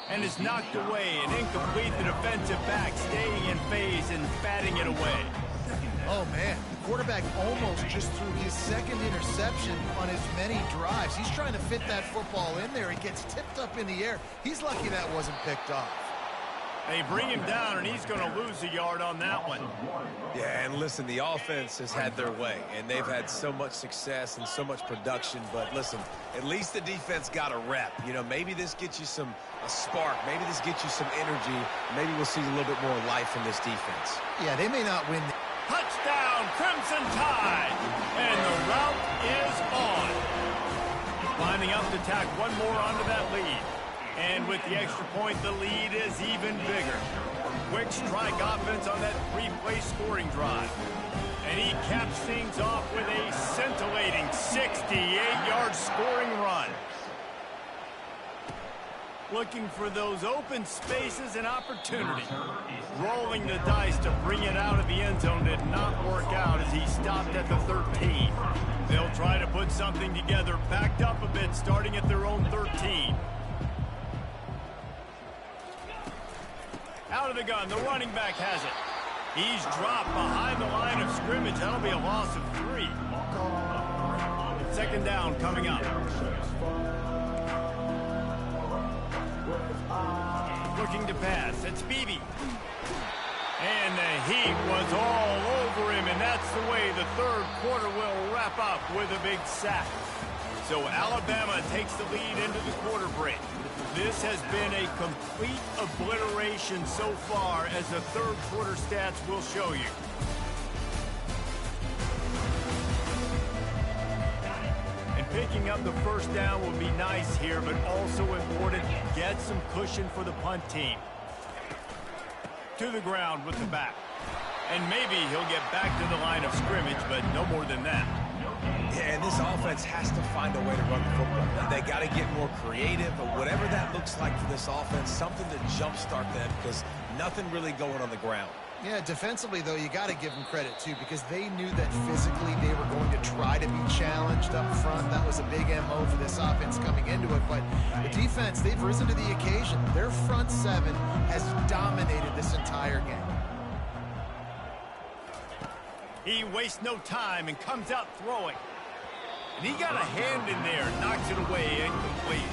And is knocked away and incomplete. The defensive back staying in phase and batting it away. Oh, man. The quarterback almost just threw his second interception on as many drives. He's trying to fit that football in there. It gets tipped up in the air. He's lucky that wasn't picked off. They bring him down, and he's going to lose a yard on that one. Yeah, and listen, the offense has had their way, and they've had so much success and so much production. But listen, at least the defense got a rep. You know, maybe this gets you a spark. Maybe this gets you some energy. Maybe we'll see a little bit more life from this defense. Yeah, they may not win. Touchdown, Crimson Tide! And the route is on. Lining up to tack one more onto that lead. And with the extra point, the lead is even bigger. Quick strike offense on that three-play scoring drive. And he caps things off with a scintillating 68-yard scoring run. Looking for those open spaces and opportunity. Rolling the dice to bring it out of the end zone did not work out as he stopped at the 13. They'll try to put something together, backed up a bit, starting at their own 13. Out of the gun, the running back has it. He's dropped behind the line of scrimmage. That'll be a loss of 3. 2nd down coming up. Looking to pass. It's Beebe. And the heat was all over him, and that's the way the third quarter will wrap up with a big sack. So Alabama takes the lead into the quarter break. This has been a complete obliteration so far, as the third quarter stats will show you. And Picking up the first down will be nice here, but also important. Get some cushion for the punt team. To the ground with the back. And maybe he'll get back to the line of scrimmage, but no more than that. Yeah, and this offense has to find a way to run the football. They got to get more creative, but whatever that looks like for this offense, something to jumpstart them because nothing really going on the ground. Yeah, defensively, though, you got to give them credit, too, because they knew that physically they were going to try to be challenged up front. That was a big MO for this offense coming into it. But the defense, they've risen to the occasion. Their front seven has dominated this entire game. He wastes no time and comes out throwing. And he got a hand in there, knocks it away, incomplete.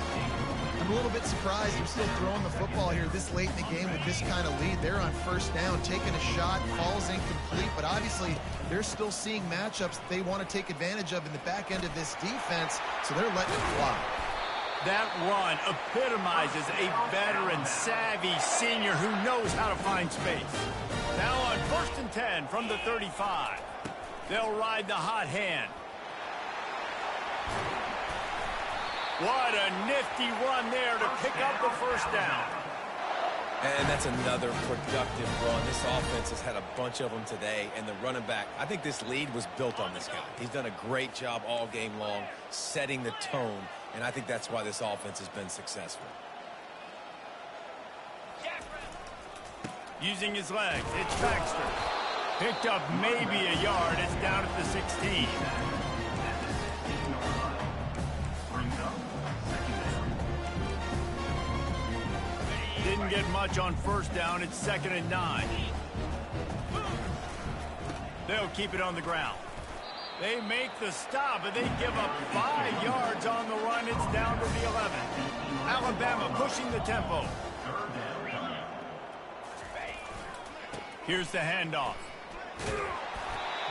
I'm a little bit surprised they're still throwing the football here this late in the game with this kind of lead. They're on first down, taking a shot, falls incomplete, but obviously they're still seeing matchups that they want to take advantage of in the back end of this defense, so they're letting it fly. That run epitomizes a veteran, savvy senior who knows how to find space. Now on 1st and 10 from the 35. They'll ride the hot hand. What a nifty run there to pick up the first down. And that's another productive run. This offense has had a bunch of them today, and the running back, I think this lead was built on this guy. He's done a great job all game long setting the tone, and I think that's why this offense has been successful. Using his legs, it's Baxter. Picked up maybe a yard. It's down at the 16. Didn't get much on first down. It's 2nd and 9. They'll keep it on the ground. They make the stop, but they give up 5 yards on the run. It's down to the 11. Alabama pushing the tempo. Here's the handoff.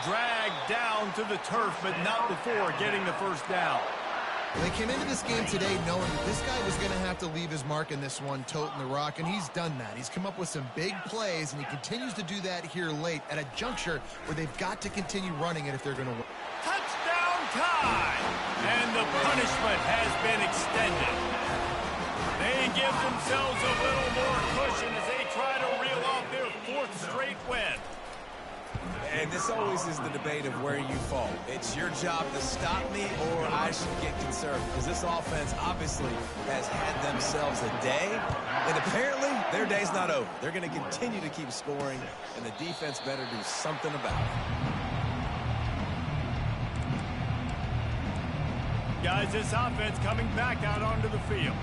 Dragged down to the turf, but not before getting the first down. They came into this game today knowing that this guy was going to have to leave his mark in this one, toting the rock, and he's done that. He's come up with some big plays, and he continues to do that here late at a juncture where they've got to continue running it if they're going to win. Touchdown time! And the punishment has been extended. They give themselves a little more cushion as they try to reel off their 4th straight win. And this always is the debate of where you fall. It's your job to stop me or I should get concerned, because this offense obviously has had themselves a day, and apparently their day's not over. They're going to continue to keep scoring, and the defense better do something about it. Guys, this offense coming back out onto the field.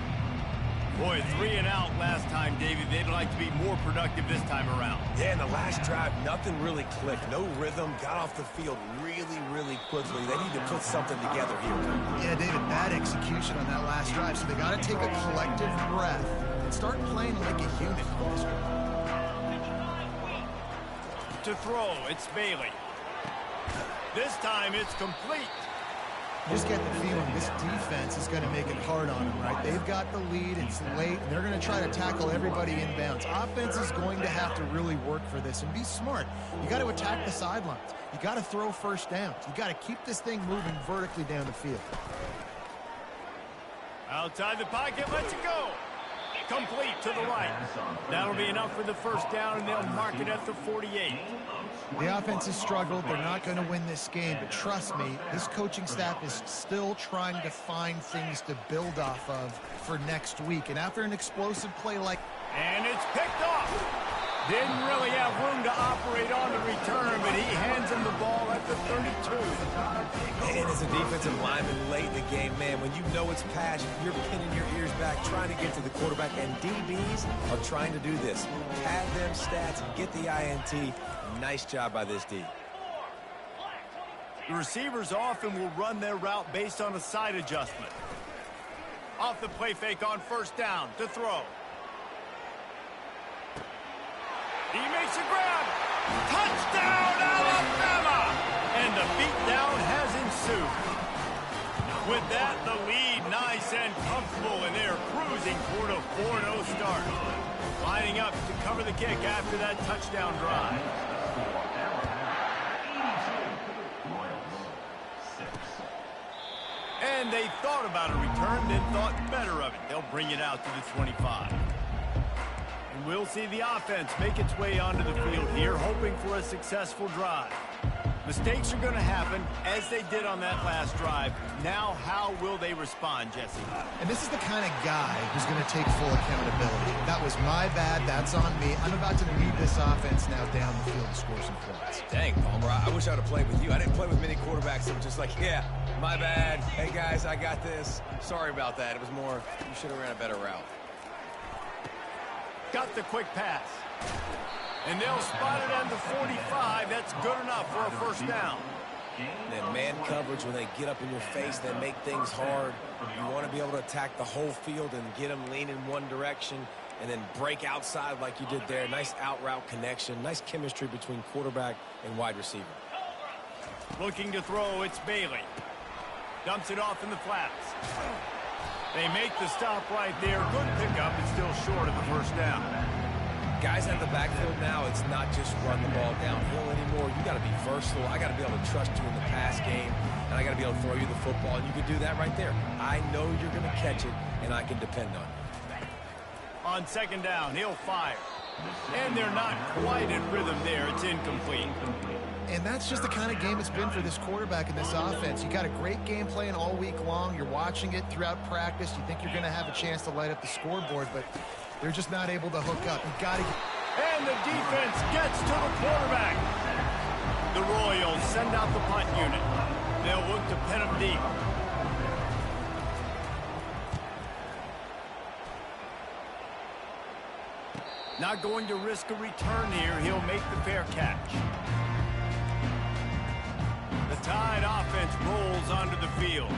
Boy, 3 and out last time, Davey. They'd like to be more productive this time around. Yeah, in the last drive, nothing really clicked. No rhythm, got off the field really quickly. They need to put something together here. Yeah, David, bad execution on that last drive, so they got to take a collective breath and start playing like a unit. To throw, it's Bailey. This time, it's complete. You just get the feeling this defense is going to make it hard on them, right? They've got the lead, it's late, and they're going to try to tackle everybody inbounds. Offense is going to have to really work for this and be smart. You got to attack the sidelines. You got to throw first downs. You got to keep this thing moving vertically down the field. Outside the pocket, lets it go. Complete to the right. That'll be enough for the first down, and they'll mark it at the 48. The offense has struggled. They're not going to win this game, but trust me, this coaching staff is still trying to find things to build off of for next week. And after an explosive play like... And it's picked off. Didn't really have room to operate on the return, but he hands him the ball at the 32. And as a defensive lineman late in the game, man, when you know it's pass, you're pinning your ears back, trying to get to the quarterback, and DBs are trying to do this. Pad them stats and get the INT. Nice job by this D. The receivers often will run their route based on a side adjustment. Off the play fake on first down to throw. He makes a grab. Touchdown, Alabama! And the beatdown has ensued. With that, the lead nice and comfortable, and they're cruising toward a 4-0 start. Lining up to cover the kick after that touchdown drive. And And they thought about a return, then thought better of it. They'll bring it out to the 25. And we'll see the offense make its way onto the field here, hoping for a successful drive. Mistakes are going to happen, as they did on that last drive. Now, how will they respond, Jesse? And this is the kind of guy who's going to take full accountability. That was my bad. That's on me. I'm about to lead this offense now down the field to score some points. Dang, Palmer, I wish I would have played with you. I didn't play with many quarterbacks that were just like, yeah, my bad. Hey, guys, I got this. Sorry about that. It was more, you should have ran a better route. Got the quick pass. And they'll spot it on the 45. That's good enough for a first down. And then man coverage, when they get up in your face, they make things hard. You want to be able to attack the whole field and get them lean in one direction and then break outside like you did there. Nice out route connection. Nice chemistry between quarterback and wide receiver. Looking to throw, it's Bailey. Dumps it off in the flats. They make the stop right there. Good pickup. It's still short of the first down. Guys at the backfield now, it's not just run the ball downhill anymore. You got to be versatile. I got to be able to trust you in the pass game, and I got to be able to throw you the football, and you can do that right there. I know you're going to catch it, and I can depend on you. On second down, he'll fire. And they're not quite in rhythm there. It's incomplete. And that's just the kind of game it's been for this quarterback in this offense. You got a great game plan all week long. You're watching it throughout practice. You think you're going to have a chance to light up the scoreboard, but they're just not able to hook up. You got to get... And the defense gets to the quarterback. The Royals send out the punt unit. They'll look to pin him deep. Not going to risk a return here. He'll make the fair catch. The Tide offense rolls onto the field.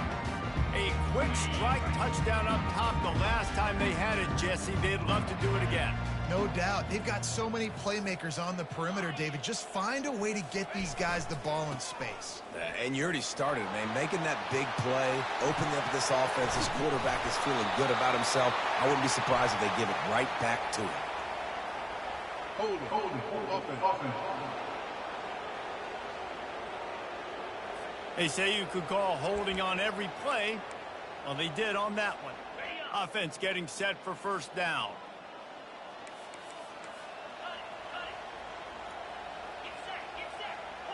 A quick strike touchdown up top the last time they had it, Jesse. They'd love to do it again. No doubt. They've got so many playmakers on the perimeter, David. Just find a way to get these guys the ball in space. And you already started, man. Making that big play, opening up this offense. This quarterback is feeling good about himself. I wouldn't be surprised if they give it right back to him. Hold offense. They say you could call holding on every play. Well, they did on that one. Offense getting set for first down.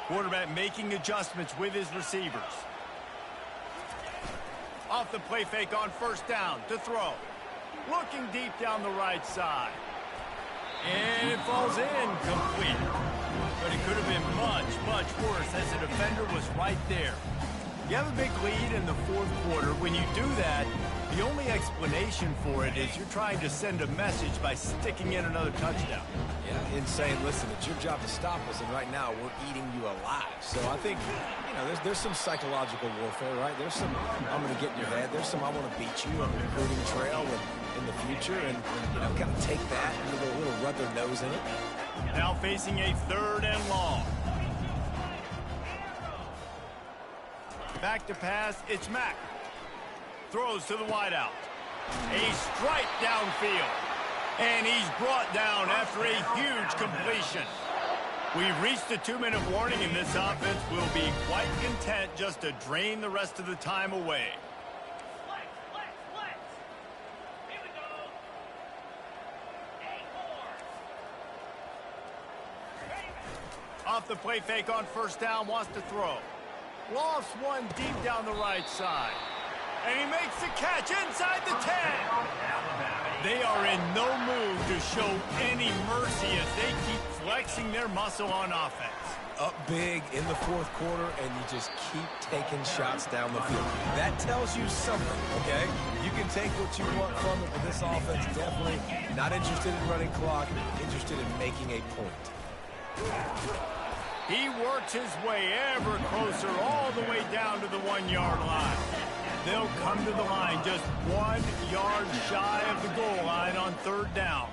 Quarterback making adjustments with his receivers. Off the play fake on first down to throw. Looking deep down the right side. And it falls in complete. But it could have been much, much worse as the defender was right there. You have a big lead in the fourth quarter. When you do that, the only explanation for it is you're trying to send a message by sticking in another touchdown. Yeah, in saying, listen, it's your job to stop us, and right now we're eating you alive. So I think, you know, there's some psychological warfare, right? There's some, I'm going to get in your head. There's some, I want to beat you on the recruiting trail in the future, and, you know, kind of take that and a little rub their nose in it. Now facing a third and long. Back to pass, it's Mack. Throws to the wideout. A strike downfield. And he's brought down after a huge completion. We've reached a 2-minute warning, and this offense will be quite content just to drain the rest of the time away. Off the play fake on first down, wants to throw. Lofts one deep down the right side. And he makes the catch inside the 10. They are in no mood to show any mercy as they keep flexing their muscle on offense. Up big in the fourth quarter, and you just keep taking shots down the field. That tells you something, okay? You can take what you want from it, but this offense definitely not interested in running clock, interested in making a point. He works his way ever closer all the way down to the 1-yard line. They'll come to the line just 1 yard shy of the goal line on third down.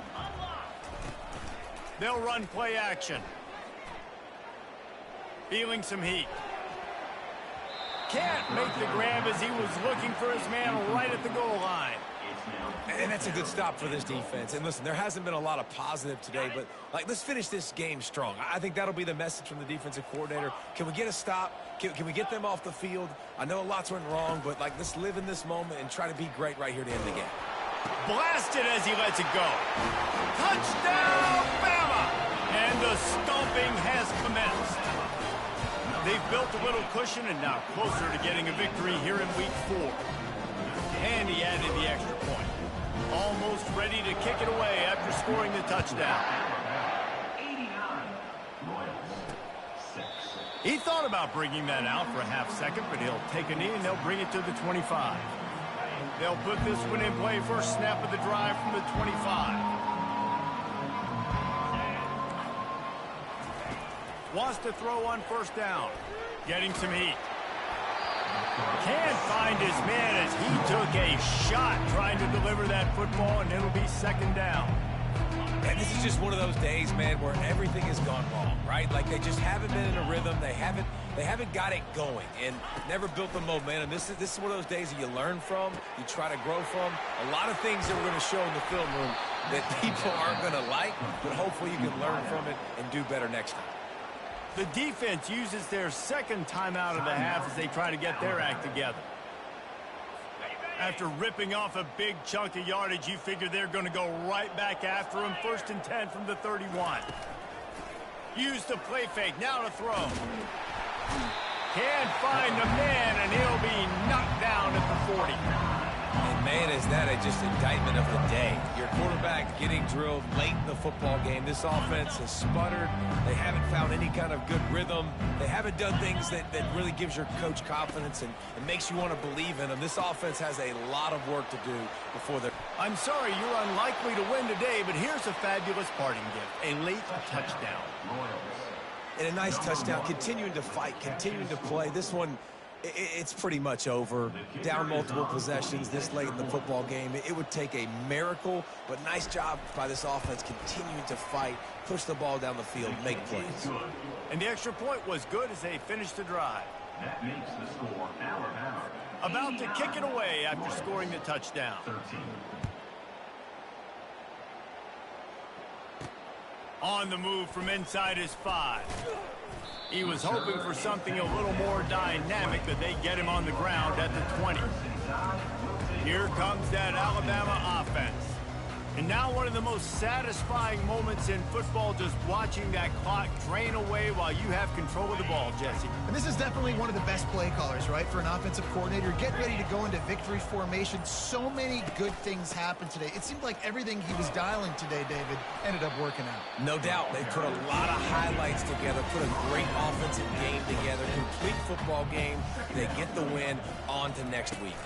They'll run play action. Feeling some heat. Can't make the grab as he was looking for his man right at the goal line. And that's a good stop for this defense. And listen, there hasn't been a lot of positive today, but let's finish this game strong. I think that'll be the message from the defensive coordinator. Can we get a stop? Can we get them off the field? I know lots went wrong, but let's live in this moment and try to be great right here to end the game. Blasted as he lets it go. Touchdown, Bama! And the stomping has commenced. They've built a little cushion and now closer to getting a victory here in Week 4. And he added the extra point. Almost ready to kick it away after scoring the touchdown. 89, Royals 6. He thought about bringing that out for a half second, but he'll take a knee and they'll bring it to the 25. They'll put this one in play first snap of the drive from the 25. Wants to throw on first down. Getting some heat. Can't find his man as he took a shot trying to deliver that football, and it'll be second down. And this is just one of those days, man, where everything has gone wrong, right? They just haven't been in a rhythm. They haven't got it going and never built the momentum. This is one of those days that you learn from, you try to grow from. A lot of things that we're going to show in the film room that people aren't going to like, but hopefully you can learn from it and do better next time. The defense uses their second timeout of the half as they try to get their act together. After ripping off a big chunk of yardage, you figure they're going to go right back after him. 1st and 10 from the 31. Use the play fake. Now to throw. Can't find the man, and he'll be knocked down at the 40. And, man, is that just indictment of the day. Your quarterback getting drilled late in the football game. This offense has sputtered. They haven't found any kind of good rhythm. They haven't done things that really gives your coach confidence and makes you want to believe in them. This offense has a lot of work to do before they're... I'm sorry you're unlikely to win today, but here's a fabulous parting gift. A late touchdown. And a nice touchdown. Continuing to fight, continuing to play. This one... It's pretty much over. Down multiple possessions this late in the football game. It would take a miracle, but nice job by this offense continuing to fight, push the ball down the field, make plays. And the extra point was good as they finished the drive. That makes the score Alabama. About to kick it away after scoring the touchdown. 13. On the move from inside his 5. He was hoping for something a little more dynamic, but they get him on the ground at the 20. Here comes that Alabama offense. And now one of the most satisfying moments in football, just watching that clock drain away while you have control of the ball, Jesse. And this is definitely one of the best play callers, right, for an offensive coordinator. Get ready to go into victory formation. So many good things happened today. It seemed like everything he was dialing today, David, ended up working out. No doubt. They put a lot of highlights together, put a great offensive game together, complete football game. They get the win. On to next week.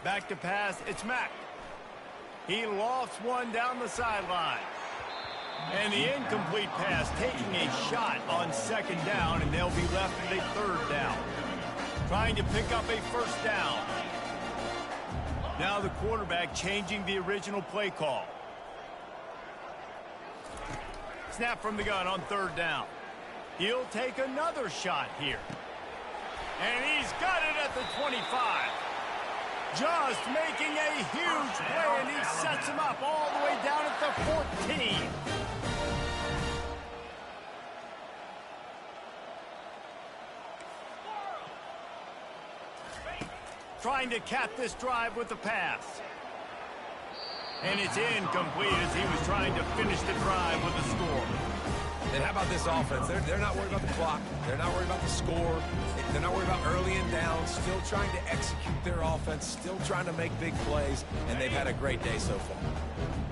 Back to pass, it's Mack. He lofts one down the sideline. And the incomplete pass taking a shot on second down, and they'll be left with a third down. Trying to pick up a first down. Now the quarterback changing the original play call. Snap from the gun on third down. He'll take another shot here. And he's got it at the 25. Just making a huge play, and he sets him up all the way down at the 14. Trying to cap this drive with the pass. And it's incomplete as he was trying to finish the drive with a score. And how about this offense? They're not worried about the clock. They're not worried about the score. They're not worried about early and down. Still trying to execute their offense. Still trying to make big plays. And they've had a great day so far.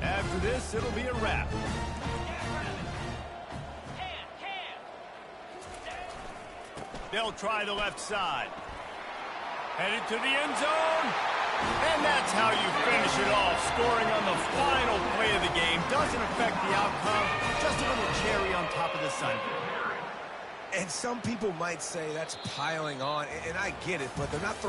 After this, it'll be a wrap. They'll try the left side. Headed to the end zone. And that's how you finish it off. Scoring on the final play of the game. Doesn't affect the outcome. Just a little cherry on top of the sundae. And some people might say that's piling on, and I get it, but they're not throwing